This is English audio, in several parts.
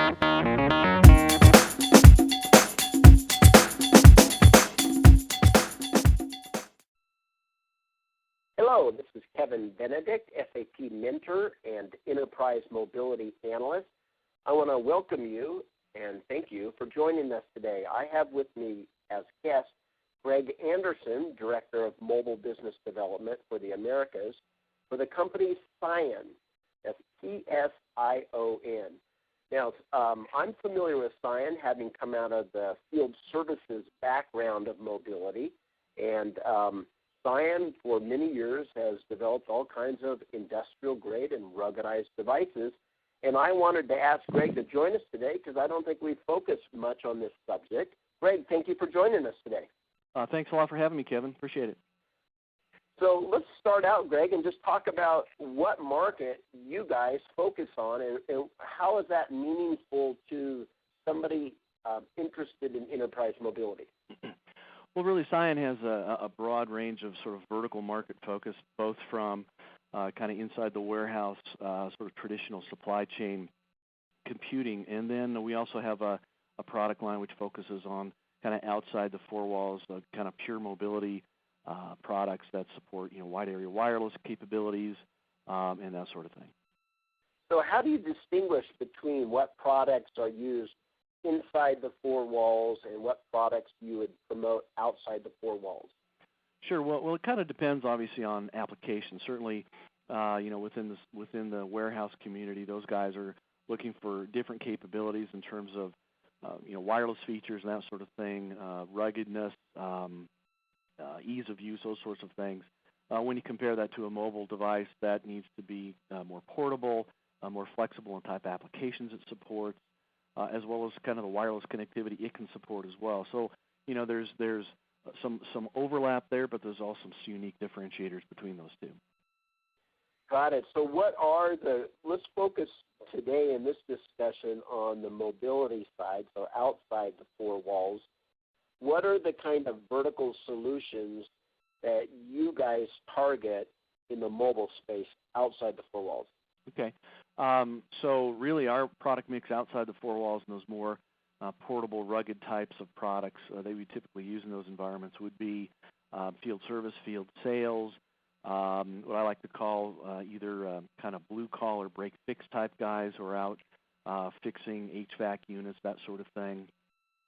Hello, this is Kevin Benedict, SAP Mentor and Enterprise Mobility Analyst. I want to welcome you and thank you for joining us today. I have with me as guest Gregg Anderson, Director of Mobile Business Development for the Americas for the company Psion. That's P-S-I-O-N. Now, I'm familiar with Psion, having come out of the field services background of mobility, and Psion for many years has developed all kinds of industrial-grade and ruggedized devices, and I wanted to ask Gregg to join us today because I don't think we've focused much on this subject. Gregg, thank you for joining us today. Thanks a lot for having me, Kevin. Appreciate it. So let's start out, Gregg, and just talk about what market you guys focus on and how is that meaningful to somebody interested in enterprise mobility? Well, really, Psion has a broad range of sort of vertical market focus, both from kind of inside the warehouse, sort of traditional supply chain computing, and then we also have a product line which focuses on kind of outside the four walls, kind of pure mobility products that support, wide area wireless capabilities and that sort of thing. So how do you distinguish between what products are used inside the four walls and what products you would promote outside the four walls? Sure. Well, it kind of depends, obviously, on application. Certainly, within the warehouse community, those guys are looking for different capabilities in terms of wireless features and that sort of thing, ruggedness, ease of use, those sorts of things. When you compare that to a mobile device, that needs to be more portable, more flexible in type applications it supports, as well as kind of the wireless connectivity it can support as well. So, there's some overlap there, but there's also some unique differentiators between those two. Got it. So let's focus today in this discussion on the mobility side, so outside the four walls. What are the kind of vertical solutions that you guys target in the mobile space outside the four walls? Okay. So really our product mix outside the four walls and those more portable, rugged types of products that we typically use in those environments would be field service, field sales, what I like to call either kind of blue-collar break-fix type guys who are out fixing HVAC units, that sort of thing.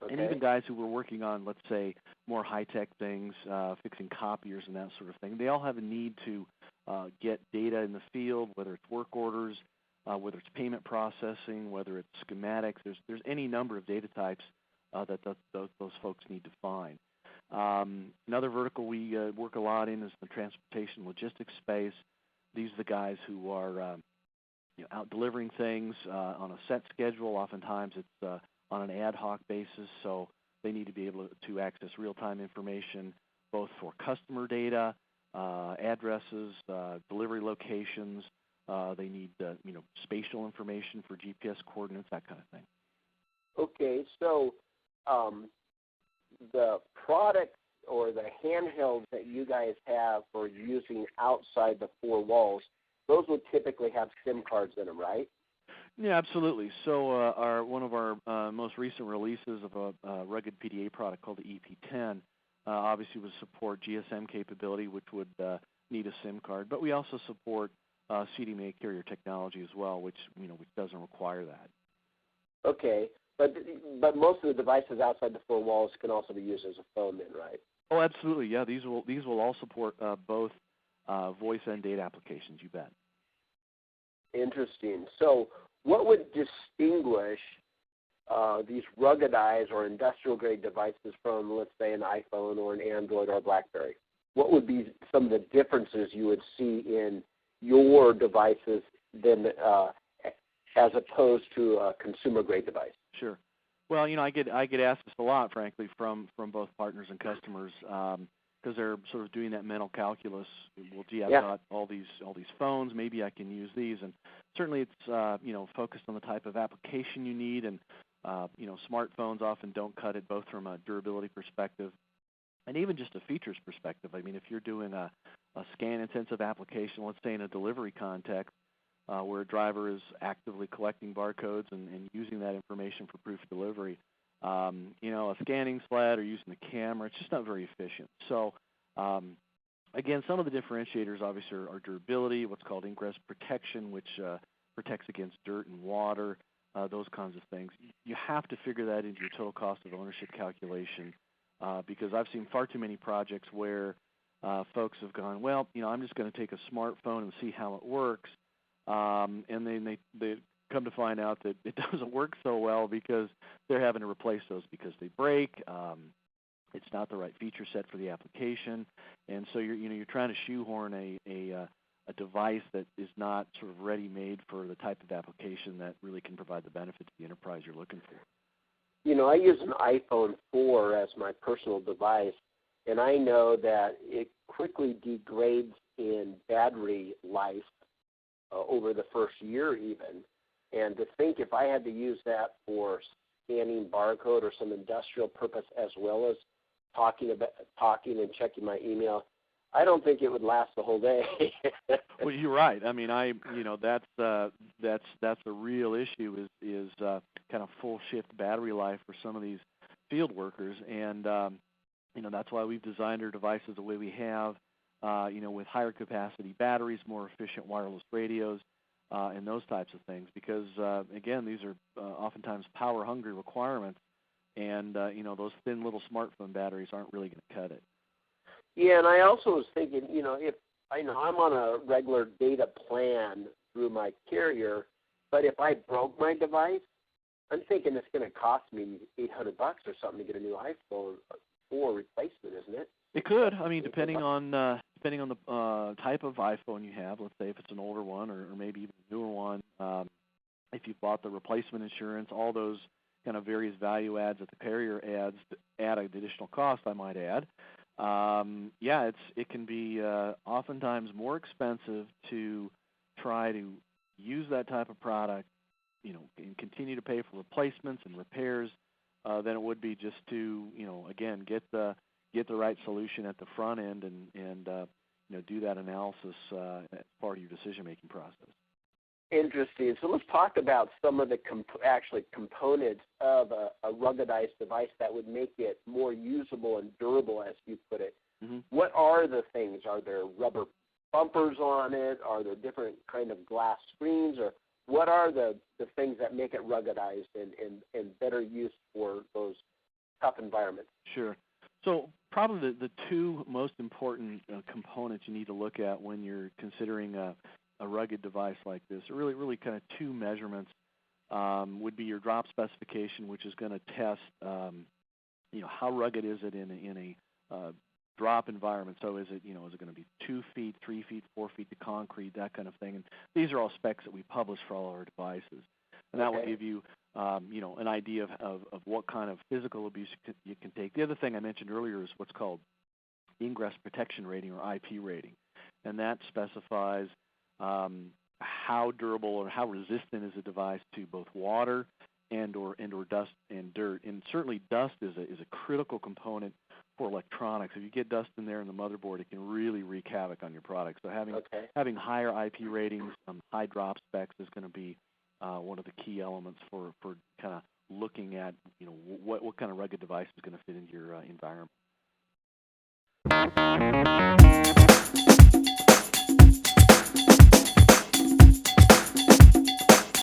Okay. And even guys who were working on, let's say, more high-tech things, fixing copiers and that sort of thing. They all have a need to get data in the field, whether it's work orders, whether it's payment processing, whether it's schematics. There's any number of data types that those folks need to find. Another vertical we work a lot in is the transportation logistics space. These are the guys who are out delivering things on a set schedule. Oftentimes it's on an ad hoc basis, so they need to be able to access real-time information, both for customer data, addresses, delivery locations. They need spatial information for GPS coordinates, that kind of thing. Okay, so the products or the handhelds that you guys have for using outside the four walls, those would typically have SIM cards in them, right? Yeah, absolutely. So one of our most recent releases of a rugged PDA product called the EP10 obviously would support GSM capability, which would need a SIM card, but we also support CDMA carrier technology as well, which doesn't require that. Okay, but most of the devices outside the four walls can also be used as a phone, then, right? Oh, absolutely. Yeah, these will all support both voice and data applications. You bet. Interesting. So, what would distinguish these ruggedized or industrial-grade devices from, let's say, an iPhone or an Android or a BlackBerry? What would be some of the differences you would see in your devices than as opposed to a consumer-grade device? Sure. Well, I get asked this a lot, frankly, from both partners and customers, because they're sort of doing that mental calculus. Well, gee, I've got all these phones. Maybe I can use these, and certainly it's focused on the type of application you need, and smartphones often don't cut it, both from a durability perspective and even just a features perspective. I mean, if you're doing a scan-intensive application, let's say in a delivery context, where a driver is actively collecting barcodes and using that information for proof of delivery. A scanning sled or using the camera, it's just not very efficient. So again, some of the differentiators obviously are durability, what's called ingress protection, which protects against dirt and water, those kinds of things. You have to figure that into your total cost of ownership calculation because I've seen far too many projects where folks have gone, well, I'm just going to take a smartphone and see how it works, and then they come to find out that it doesn't work so well because they're having to replace those because they break. It's not the right feature set for the application, and so you're trying to shoehorn a device that is not sort of ready-made for the type of application that really can provide the benefit to the enterprise you're looking for. I use an iPhone 4 as my personal device, and I know that it quickly degrades in battery life over the first year even. And to think if I had to use that for scanning barcode or some industrial purpose as well as talking and checking my email, I don't think it would last the whole day. Well, you're right. I mean, that's a real issue is kind of full shift battery life for some of these field workers, and that's why we've designed our devices the way we have, with higher capacity batteries, more efficient wireless radios, and those types of things. Because again, these are oftentimes power hungry requirements, and those thin little smartphone batteries aren't really going to cut it. Yeah, and I also was thinking, if I'm on a regular data plan through my carrier, but if I broke my device, I'm thinking it's going to cost me $800 or something to get a new iPhone 4 replacement, isn't it? It could. I mean, depending on the type of iPhone you have. Let's say if it's an older one or maybe even a newer one. If you bought the replacement insurance, all those kind of various value adds that the carrier adds add an additional cost, I might add. It can be oftentimes more expensive to try to use that type of product, and continue to pay for replacements and repairs than it would be just to, again, get the right solution at the front end and do that analysis as part of your decision-making process. Interesting. So let's talk about some of the components of a ruggedized device that would make it more usable and durable, as you put it. Mm-hmm. What are the things? Are there rubber bumpers on it? Are there different kind of glass screens? Or what are the things that make it ruggedized and better used for those tough environments? Sure. So probably the two most important components you need to look at when you're considering a rugged device like this are really kind of two measurements. Would be your drop specification, which is going to test how rugged is it in a drop environment. So is it going to be 2 feet, 3 feet, 4 feet to concrete, that kind of thing. And these are all specs that we publish for all our devices, and that will give you an idea of what kind of physical abuse you can take. The other thing I mentioned earlier is what's called ingress protection rating or IP rating, and that specifies how durable or how resistant is a device to both water and or dust and dirt. And certainly dust is a critical component for electronics. If you get dust in there in the motherboard, it can really wreak havoc on your product. So having higher IP ratings, high drop specs is going to be one of the key elements for kind of looking at what kind of rugged device is going to fit into your environment.